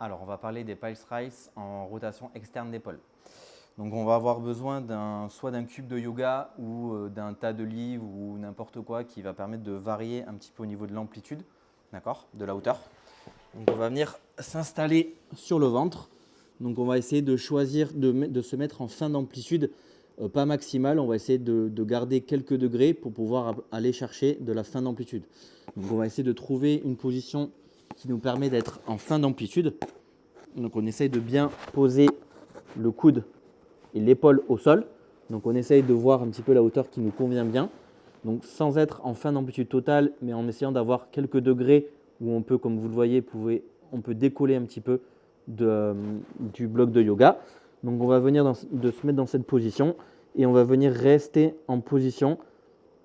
Alors, on va parler des Pulse Rise en rotation externe d'épaule. Donc, on va avoir besoin soit d'un cube de yoga ou d'un tas de livres ou n'importe quoi qui va permettre de varier un petit peu au niveau de l'amplitude, d'accord, de la hauteur. Donc, on va venir s'installer sur le ventre. Donc, on va essayer de choisir de se mettre en fin d'amplitude, pas maximale. On va essayer de garder quelques degrés pour pouvoir aller chercher de la fin d'amplitude. Donc, on va essayer de trouver une position qui nous permet d'être en fin d'amplitude. Donc, on essaye de bien poser le coude et l'épaule au sol. Donc, on essaye de voir un petit peu la hauteur qui nous convient bien. Donc, sans être en fin d'amplitude totale, mais en essayant d'avoir quelques degrés où on peut, comme vous le voyez, on peut décoller un petit peu du bloc de yoga. Donc, on va venir de se mettre dans cette position et on va venir rester en position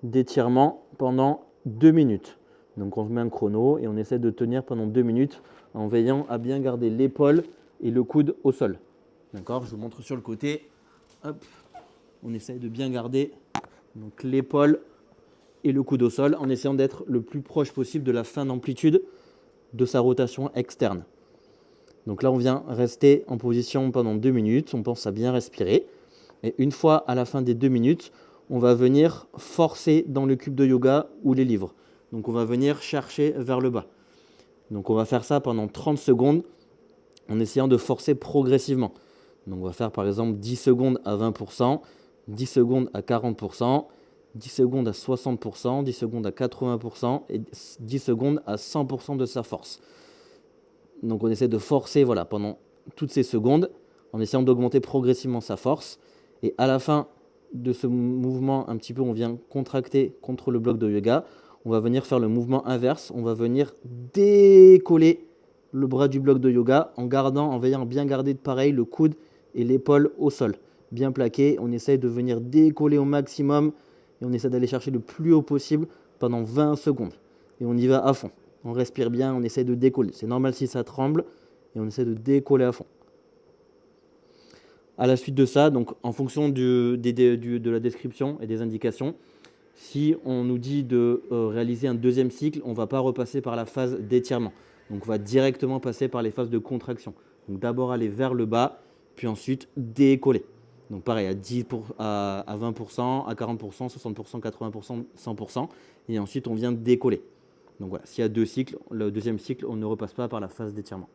d'étirement pendant 2 minutes. Donc, on se met un chrono et on essaie de tenir pendant 2 minutes en veillant à bien garder l'épaule et le coude au sol. D'accord, je vous montre sur le côté. Hop, on essaye de bien garder donc l'épaule et le coude au sol en essayant d'être le plus proche possible de la fin d'amplitude de sa rotation externe. Donc là, on vient rester en position pendant 2 minutes. On pense à bien respirer. Et une fois à la fin des 2 minutes, on va venir forcer dans le cube de yoga ou les livres. Donc on va venir chercher vers le bas. Donc on va faire ça pendant 30 secondes en essayant de forcer progressivement. Donc on va faire par exemple 10 secondes à 20%, 10 secondes à 40%, 10 secondes à 60%, 10 secondes à 80% et 10 secondes à 100% de sa force. Donc on essaie de forcer pendant toutes ces secondes en essayant d'augmenter progressivement sa force. Et à la fin de ce mouvement, un petit peu, on vient contracter contre le bloc de yoga. On va venir faire le mouvement inverse. On va venir décoller le bras du bloc de yoga en veillant à bien garder pareil le coude et l'épaule au sol. Bien plaqué, on essaye de venir décoller au maximum et on essaie d'aller chercher le plus haut possible pendant 20 secondes. Et on y va à fond. On respire bien, on essaie de décoller. C'est normal si ça tremble et on essaie de décoller à fond. À la suite de ça, donc en fonction de la description et des indications, si on nous dit de réaliser un deuxième cycle, on ne va pas repasser par la phase d'étirement. Donc on va directement passer par les phases de contraction. Donc d'abord aller vers le bas, puis ensuite décoller. Donc pareil, à 20%, à 40%, 60%, 80%, 100%. Et ensuite on vient décoller. Donc voilà, s'il y a 2 cycles, le deuxième cycle, on ne repasse pas par la phase d'étirement.